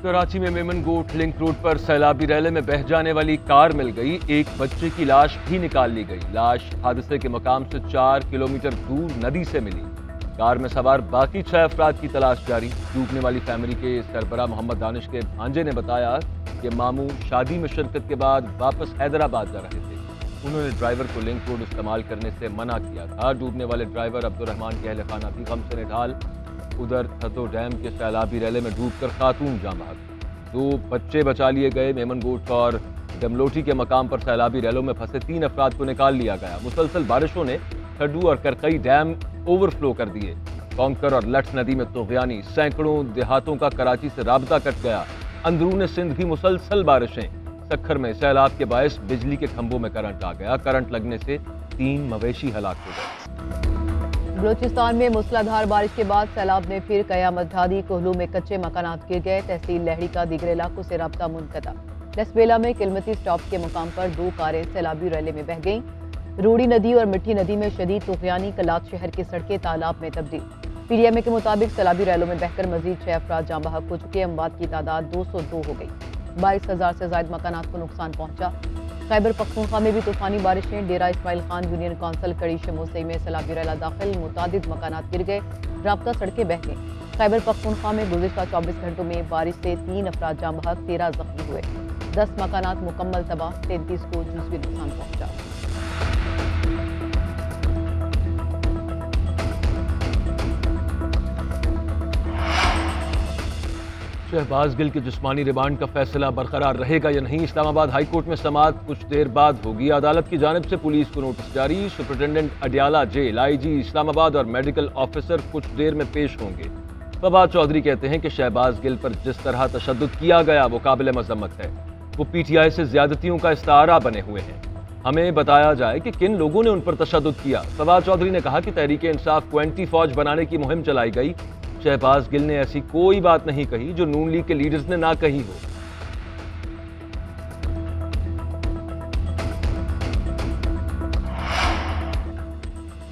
कराची में मेमन गोट link road पर सैलाबी Raleigh में बह जाने वाली कार मिल गई। एक बच्चे की लाश भी निकाल ली गई। लाश हादसे के मकाम से 4 किलोमीटर दूर नदी से मिली। कार में सवार बाकी 6 अफराद की तलाश जारी। डूबने वाली फैमिली के सरबराह मोहम्मद दानिश के भांजे ने बताया कि मामू शादी में शिरकत के बाद वापस हैदराबाद जा रहे थे। उन्होंने ड्राइवर को लिंक रोड इस्तेमाल करने से मना किया था। डूबने वाले ड्राइवर अब्दुर्रहमान के अहले खाना भी गम से निढाल। उधर थतो डैम के सैलाबी रैले में डूबकर खातून जान बहक। 2 बच्चे बचा लिए गए। मेमन गोट और डमलोटी के मकाम पर सैलाबी रैलों में फंसे 3 अफराद को निकाल लिया गया। मुसलसल बारिशों ने खड्डू और करकई डैम ओवरफ्लो कर दिए। कौंकर और लठ नदी में तूफ़ानी, सैकड़ों देहातों का कराची से राबता कट गया। अंदरून सिंध भी मुसलसल बारिशें। सक्खर में सैलाब के बायस बिजली के खंभों में करंट आ गया। करंट लगने से 3 मवेशी हलाक हो गए। बलूचिस्तान में मूसलाधार बारिश के बाद सैलाब ने फिर कयामत ढा दी। कोहलू में कच्चे मकानात गिर गए। तहसील लहड़ी का दीगर इलाकों से रब्ता मुनक़ता। लसबेला में किलमती स्टॉप के मुकाम पर 2 कारें सैलाबी रैले में बह गईं। रूड़ी नदी और मिट्टी नदी में शदीद तूफ़ानी, कलात शहर की सड़कें तालाब में तब्दील। PDMA के मुताबिक सैलाबी रैलों में बहकर मजीद 6 अफराद जाँ बहक हो चुके। अमवात की तादाद 202 हो गई। 22,000 से ज्यादा मकानात को नुकसान पहुंचा। खैबर पख्तूनख्वा में भी तूफानी बारिशें। डेरा इस्माइल खान यूनियन काउंसिल कड़ी शमोसई में सैलाबी रैला दाखिल। मुतादिद मकानात गिर गए। राब्ता सड़कें बह गईं। खैबर पख्तूनख्वा में गुज़िश्ता 24 घंटों में बारिश से 3 अफराद जाँ बहक, 13 जख्मी हुए। 10 मकानात मुकम्मल तबाह, 33 को जुज़वी नुकसान पहुंचा। शहबाज गिल के जिस्मानी रिमांड का फैसला बरकरार रहेगा या नहीं। इस्लामाबाद हाई कोर्ट में समाअत कुछ देर बाद होगी। अदालत की जानिब से पुलिस को नोटिस जारी। Superintendent Adiala jail, IG Islamabad और मेडिकल ऑफिसर कुछ देर में पेश होंगे। फवाद चौधरी कहते हैं कि शहबाज गिल पर जिस तरह तशद्दुद किया गया वो काबिल मजम्मत है। वो PTI से ज्यादतियों का इस्तारा बने हुए हैं। हमें बताया जाए कि किन लोगों ने उन पर तशद्दुद किया। फवाद चौधरी ने कहा कि तहरीक इंसाफ को एंटी फौज बनाने की मुहिम चलाई गई। शहबाज गिल ने ऐसी कोई बात नहीं कही जो नून लीग के लीडर्स ने ना कही हो।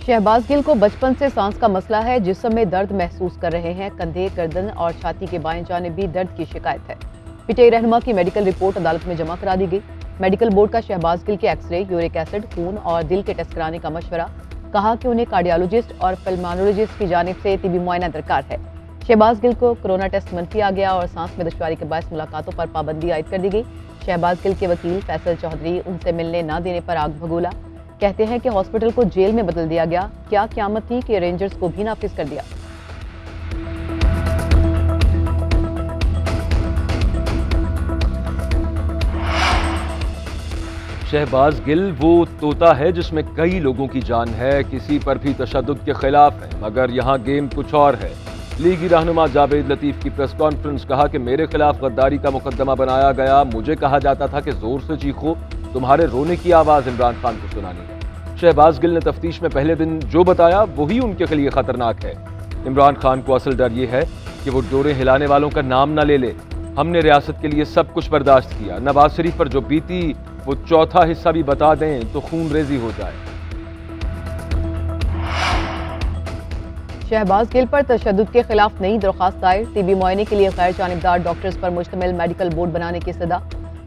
शहबाज गिल को बचपन से सांस का मसला है। जिस्म में दर्द महसूस कर रहे हैं। कंधे, गर्दन और छाती के बाएं जानिब भी दर्द की शिकायत है। PTI रहनुमा की मेडिकल रिपोर्ट अदालत में जमा करा दी गई। मेडिकल बोर्ड का शहबाज गिल के एक्सरे, यूरिक एसिड, खून और दिल के टेस्ट कराने का मशवरा। कहा कि उन्हें कार्डियोलॉजिस्ट और पल्मोनोलॉजिस्ट की जानिब से तिबी मुआयना दरकार है। शहबाज गिल को कोरोना टेस्ट मनफी आ गया और सांस में दुश्वारी के बायस मुलाकातों पर पाबंदी आयद कर दी गई। शहबाज गिल के वकील फैसल चौधरी उनसे मिलने न देने पर आग भगोला। कहते हैं कि हॉस्पिटल को जेल में बदल दिया गया। क्या क़यामत थी कि रेंजर्स को भी नाफिज कर दिया। शहबाज गिल वो तोता है जिसमें कई लोगों की जान है। किसी पर भी तशद्दुद के खिलाफ है, मगर यहाँ गेम कुछ और है। लीगी रहनुमा जावेद लतीफ की प्रेस कॉन्फ्रेंस। कहा कि मेरे खिलाफ गद्दारी का मुकदमा बनाया गया। मुझे कहा जाता था कि जोर से चीखो, तुम्हारे रोने की आवाज इमरान खान को सुनानी है। शहबाज गिल ने तफ्तीश में पहले दिन जो बताया वही उनके लिए खतरनाक है। इमरान खान को असल डर ये है कि वो डोरे हिलाने वालों का नाम न ले ले। हमने रियासत के लिए सब कुछ बर्दाश्त किया। नवाज शरीफ पर जो बीती वो चौथा हिस्सा भी बता दें तो खून रेजी हो जाए। शहबाज गिल पर तशद्दुद के खिलाफ नई दरख्वास्त दायर। टीबी मुआयने के लिए गैर जानिबदार डॉक्टर्स पर मुश्तमिल मेडिकल बोर्ड बनाने की सदा।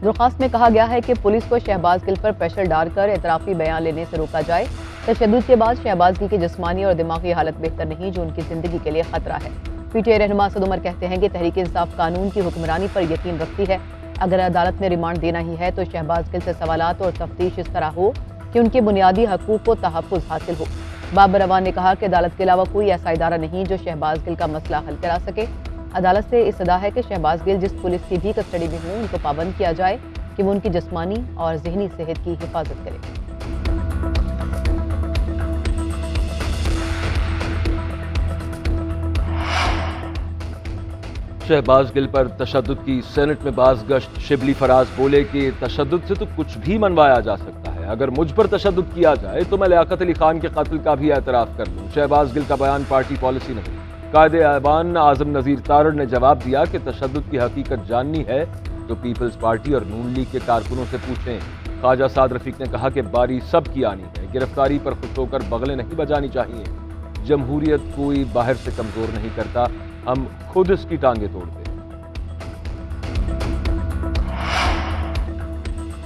दरख्वास्त में कहा गया है कि पुलिस को शहबाज गिल पर प्रेशर डालकर एतराफी बयान लेने से रोका जाए। तशद्दुद के बाद शहबाज गिल की जिस्मानी और दिमागी हालत बेहतर नहीं, जो उनकी जिंदगी के लिए खतरा है। PTI रहनुमा असद उमर कहते हैं कि तहरीक इंसाफ कानून की हुक्मरानी पर यकीन रखती है। अगर अदालत ने रिमांड देना ही है तो शहबाज गिल से सवालात और तफ्तीश इस तरह हो कि उनके बुनियादी हकूक को तहफ़्फ़ुज़ हासिल हो। बाबर रवान ने कहा कि अदालत के अलावा कोई ऐसा इदारा नहीं जो शहबाज गिल का मसला हल करा सके। अदालत से इस सदा है कि शहबाज गिल जिस पुलिस की भी कस्टडी में हो उनको पाबंद किया जाए कि वो उनकी जिस्मानी और जहनी सेहत की हिफाजत करे। शहबाज गिल पर तशद्दुद की सेनेट में बाज गश्त। शिबली फराज बोले कि तशद्दुद से तो कुछ भी मनवाया जा सकता है। अगर मुझ पर तशद्दुद किया जाए तो मैं लियाकत अली खान के कत्ल का भी एतराफ़ कर लूँ। शहबाज गिल का बयान पार्टी पॉलिसी नहीं। कायदे-ए-ऐवान आज़म नज़ीर तारड़ ने जवाब दिया कि तशद्दुद की हकीकत जाननी है तो पीपल्स पार्टी और नून लीग के कारकुनों से पूछें। ख्वाजा साद रफीक ने कहा कि बारी सब की आनी है। गिरफ्तारी पर खुश होकर बगलें नहीं बजानी चाहिए। जमहूरियत कोई बाहर से कमज़ोर नहीं करता, हम खुद इसकी टांगे तोड़ते हैं।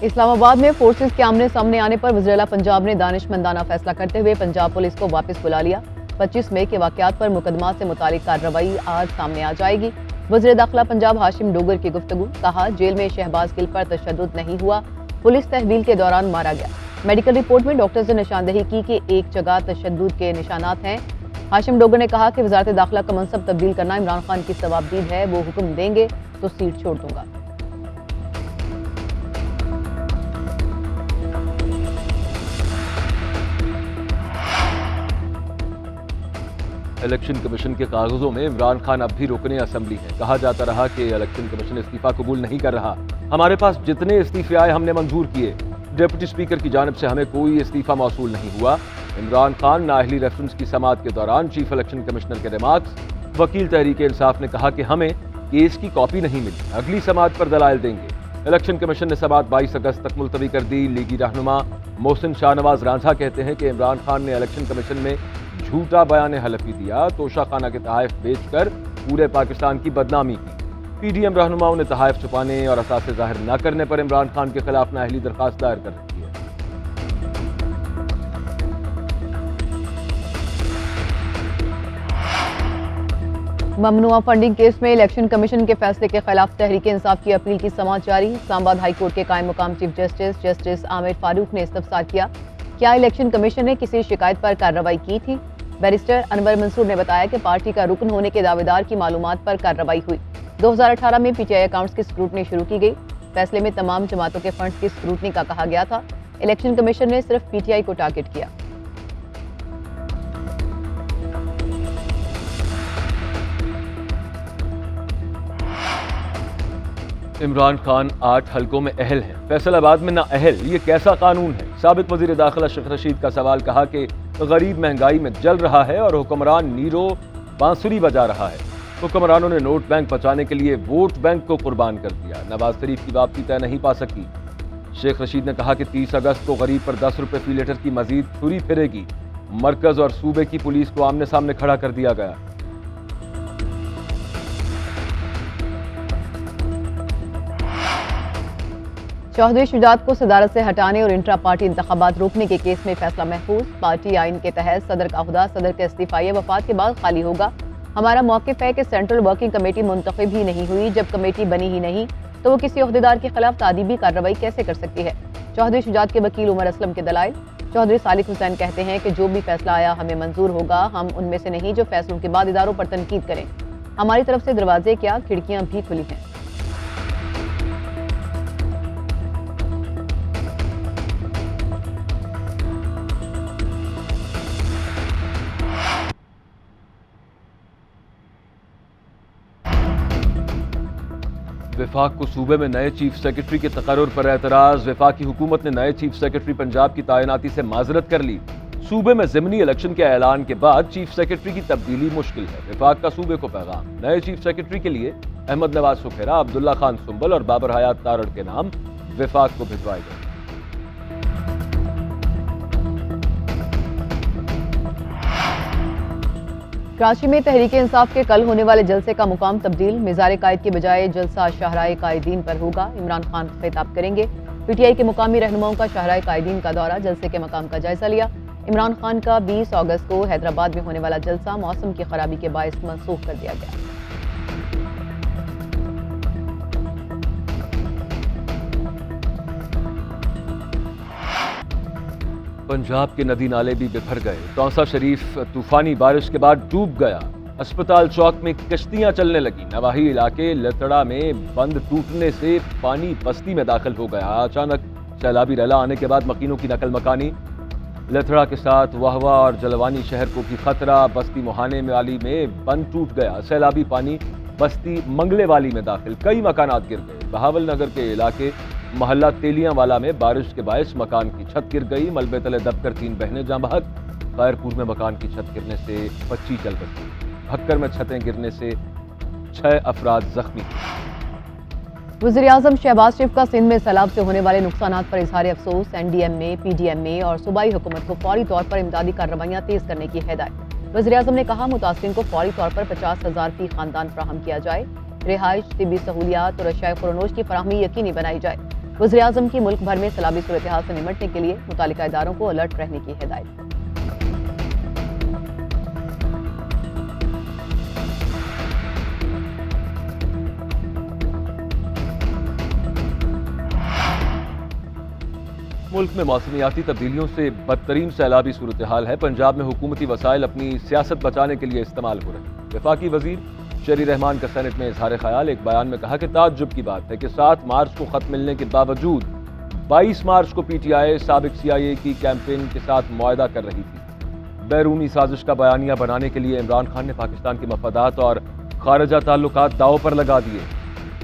इस्लामाबाद में फोर्सेस के आमने सामने आने पर वज़ीर-ए-आला पंजाब ने दानिशमंदाना फैसला करते हुए पंजाब पुलिस को वापस बुला लिया। 25 मई के वाकयात पर मुकदमा से मुतालिक कार्रवाई आज सामने आ जाएगी। वज़ीर दाखिला पंजाब हाशिम डोगर की गुफ्तगू, कहा जेल में शहबाज गिल पर तशद्दुद नहीं हुआ, पुलिस तहवील के दौरान मारा गया। मेडिकल रिपोर्ट में डॉक्टर से निशानदेही की कि एक जगह तशद्दुद के निशानात हैं। हाशिम डोगर ने कहा कि वज़ारत दाखिला का मनसब तब्दील करना इमरान खान की सवाबदीद है, वो हुक्म देंगे तो सीट छोड़ दूंगा। इलेक्शन कमीशन के कागजों में इमरान खान अब भी रुकने असेंबली है। कहा जाता रहा कि इलेक्शन कमीशन इस्तीफा कबूल नहीं कर रहा। हमारे पास जितने इस्तीफे आए हमने मंजूर किए। डिप्टी स्पीकर की जानिब से हमें कोई इस्तीफा मौसूल नहीं हुआ। इमरान खान नाअहली रेफरेंस की समाअत के दौरान चीफ इलेक्शन कमिश्नर के रिमार्क्स। वकील तहरीक इंसाफ ने कहा कि हमें केस की कॉपी नहीं मिली, अगली समाअत पर दलाइल देंगे। इलेक्शन कमीशन ने समाअत 22 अगस्त तक मुलतवी कर दी। लीगी रहनुमा मोहसिन शाहनवाज रांझा कहते हैं कि इमरान खान ने इलेक्शन कमीशन में झूठा बयान हलफी दिया, तोशाखाना के तहाइफ बेचकर पूरे पाकिस्तान की बदनामी की। पीडीएम रहनुमाओं ने तहाइफ छुपाने और असासे जाहिर न करने पर इमरान खान के खिलाफ नाअहली दरखास्त दायर कर रखी है। ममनुआ फंडिंग केस में इलेक्शन कमीशन के फैसले के खिलाफ तहरीक इंसाफ की अपील की समाअत जारी। इस्लामाबाद हाई कोर्ट के कायम मुकाम चीफ जस्टिस आमिर फारूक ने इस्तफसार किया, क्या इलेक्शन कमीशन ने किसी शिकायत पर कार्रवाई की थी। बैरिस्टर अनवर मंसूर ने बताया कि पार्टी का रुकन होने के दावेदार की मालूमात पर कार्रवाई हुई। 2018 में पीटीआई अकाउंट्स की स्क्रूटनी शुरू की गई। फैसले में तमाम जमातों के फंड्स की स्क्रूटनी का कहा गया था। इलेक्शन कमीशन ने सिर्फ पीटीआई को टारगेट किया। इमरान खान 8 हलकों में अहल हैं, फैसलाबाद में ना अहल, ये कैसा कानून है। साबिक वजीर दाखिला शेख रशीद का सवाल, कहा कि गरीब महंगाई में जल रहा है और हुक्मरान नीरो बांसुरी बजा रहा है। हुक्मरानों ने नोट बैंक बचाने के लिए वोट बैंक को कुर्बान कर दिया। नवाज शरीफ की वापसी तय नहीं पा सकी। शेख रशीद ने कहा कि 30 अगस्त को गरीब पर 10 रुपए फी लीटर की मजीद छुरी फिरेगी। मरकज और सूबे की पुलिस को आमने सामने खड़ा कर दिया गया। चौधरी शुजात को सदारत से हटाने और इंट्रा पार्टी इंतखाबात रोकने के केस में फैसला महफूज। पार्टी आइन के तहत सदर का ओहदा सदर के इस्तीफाई वफात के बाद खाली होगा। हमारा मौक़िफ़ है कि सेंट्रल वर्किंग कमेटी मुंतखब ही नहीं हुई, जब कमेटी बनी ही नहीं तो वो किसी ओहदेदार के खिलाफ तादीबी कार्रवाई कैसे कर सकती है। चौधरी शुजात के वकील उमर असलम के दलाइल। चौधरी सालिक हुसैन कहते हैं कि जो भी फैसला आया हमें मंजूर होगा, हम उनमें से नहीं जो फैसलों के बाद इदारों पर तनकीद करें। हमारी तरफ से दरवाजे क्या, खिड़कियां भी खुली हैं। विफाक को सूबे में नए चीफ सेक्रेटरी के तकर्रुर पर एतराज। विफाकी हुकूमत ने नए चीफ सेक्रेटरी पंजाब की तैनाती से माजरत कर ली। सूबे में ज़िमनी इलेक्शन के ऐलान के बाद चीफ सेक्रेटरी की तब्दीली मुश्किल है। विफाक का सूबे को पैगाम, नए चीफ सेक्रेटरी के लिए अहमद नवाज सुखेरा, अब्दुल्ला खान सुंबल और बाबर हयात तारड़ के नाम विफाक को भिजवाए गए। कराची में तहरीक इंसाफ के कल होने वाले जलसे का मुकाम तब्दील। मिज़ार कायद के बजाय जलसा शाहराए कायदीन पर होगा। इमरान खान खिताब करेंगे। पीटीआई के मुकामी रहनुमाओं का शाहराए कायदीन का दौरा, जलसे के मकाम का जायजा लिया। इमरान खान का 20 अगस्त को हैदराबाद में होने वाला जलसा मौसम की खराबी के बायस मनसूख कर दिया गया। पंजाब के नदी नाले भी बिफर गए। तौसा शरीफ तूफानी बारिश के बाद डूब गया। अस्पताल चौक में कश्तियां चलने लगी। नवाही इलाके लतड़ा में बंद टूटने से पानी बस्ती में दाखिल हो गया। अचानक सैलाबी रैला आने के बाद मकीनों की नकल मकानी। लतड़ा के साथ वहवा और जलवानी शहर को भी खतरा। बस्ती मोहाने वाली में बंद टूट गया। सैलाबी पानी बस्ती मंगले वाली में दाखिल, कई मकानात गिर गए। बहावल नगर के इलाके मोहल्ला तेलियां वाला में बारिश के बायस मकान की छत गिर गई। मलबे तले दबकर 3 बहनें जाँ बहक। खैरपुर में मकान की छत गिरने से 25 जल बची। भक्कर में छतें गिरने से 6 अफराद जख्मी। वज़ीर-ए-आज़म शहबाज शरीफ का सिंध में सैलाब से होने वाले नुकसानात पर इजहार अफसोस। एनडीएम में, पीडीएम में और सूबाई हुकूमत को फौरी तौर पर इमदादी कार्रवाइयाँ तेज करने की हिदायत। वज़ीर-ए-आज़म ने कहा, मुतासिरीन को फौरी तौर पर 50,000 फी खानदान फराहम किया जाए। रिहाइश, तिब्बी सहूलियात और अशाए खुरानोश की फराहमी यकीनी बनाई जाए। वज़ीर-ए-आज़म की मुल्क भर में सैलाबी सूरत-ए-हाल से निपटने के लिए मुतालिका इदारों को अलर्ट रहने की हिदायत। मुल्क में मौसमियाती तब्दीलियों से बदतरीन सैलाबी सूरत हाल है। पंजाब में हुकूमती वसाइल अपनी सियासत बचाने के लिए इस्तेमाल हो रहे हैं। वफाकी वजीर शरी रहमान का सेनेट में इजहार ख्याल। एक बयान में कहा कि ताज्जुब की बात है कि 7 मार्च को खत मिलने के बावजूद 22 मार्च को PTI साबिक CIA की कैंपेन के साथ मुआहदा कर रही थी। बैरूनी साजिश का बयानिया बनाने के लिए इमरान खान ने पाकिस्तान के मफादात और खारजा ताल्लुकात दाव पर लगा दिए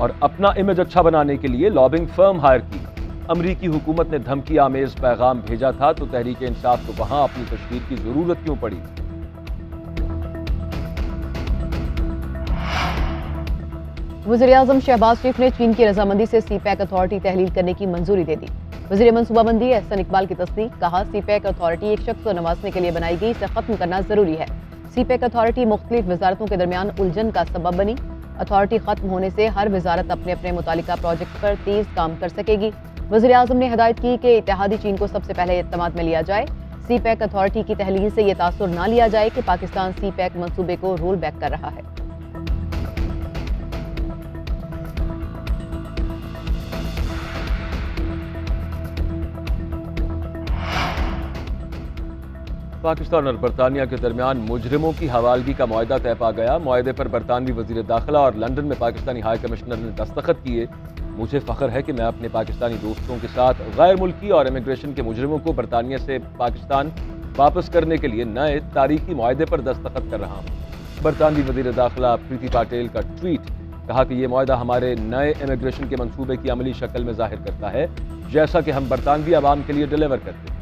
और अपना इमेज अच्छा बनाने के लिए लॉबिंग फर्म हायर की। अमरीकी हुकूमत ने धमकी आमेज पैगाम भेजा था तो तहरीक इंसाफ को वहां अपनी तशरीह की जरूरत क्यों पड़ी? वज़ीर-ए-आज़म शहबाज शरीफ ने चीन की रजामंदी से CPEC अथॉरिटी तहलील करने की मंजूरी दे दी। वज़ीर मनसूबाबंदी एहसन इकबाल की तस्दीक। कहा CPEC अथॉरिटी एक शख्स को नवाजने के लिए बनाई गई, इसे खत्म करना जरूरी है। CPEC अथॉरिटी मुख्तलिफ वजारतों के दरमियान उलझन का सबब बनी। अथॉरिटी खत्म होने से हर वजारत अपने अपने मुतालिका प्रोजेक्ट पर तेज काम कर सकेगी। वज़ीर-ए-आज़म ने हिदायत की कि इत्तेहादी चीन को सबसे पहले इत्तेमाद में लिया जाए। CPEC अथॉरिटी की तहलील से यह तासुर न लिया जाए कि पाकिस्तान CPEC मंसूबे को रोल बैक कर रहा है। पाकिस्तान और बरतानिया के दरमियान मुजरिमों की हवालगी का मुआहदा तय पा गया। मुआहदे पर बरतानवी वजीर दाखिला और लंदन में पाकिस्तानी हाई कमिश्नर ने दस्तखत किए। मुझे फ़ख्र है कि मैं अपने पाकिस्तानी दोस्तों के साथ गैर मुल्की और इमिग्रेशन के मुजरिमों को बरतानिया से पाकिस्तान वापस करने के लिए नए तारीखी मुआहदे पर दस्तखत कर रहा हूँ। बरतानवी वजीर दाखिला प्रीति पाटेल का ट्वीट। कहा कि यह मुआहदा हमारे नए इमिग्रेशन के मंसूबे की अमली शक्ल में जाहिर करता है, जैसा कि हम बरतानवी आवाम के लिए डिलीवर करते हैं।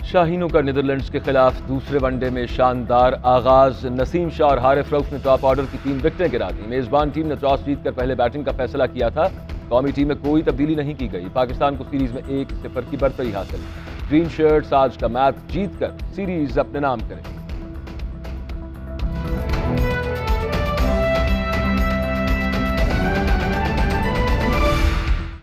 शाहीनों का नीदरलैंड्स के खिलाफ दूसरे वनडे में शानदार आगाज। नसीम शाह और हारिस रऊफ ने टॉप ऑर्डर की 3 विकेटें गिरा दी। मेजबान टीम ने टॉस जीतकर पहले बैटिंग का फैसला किया था। कौमी टीम में कोई तब्दीली नहीं की गई। पाकिस्तान को सीरीज में 1-0 की बरतरी हासिल। ग्रीन शर्ट्स आज का मैच जीतकर सीरीज अपने नाम करें।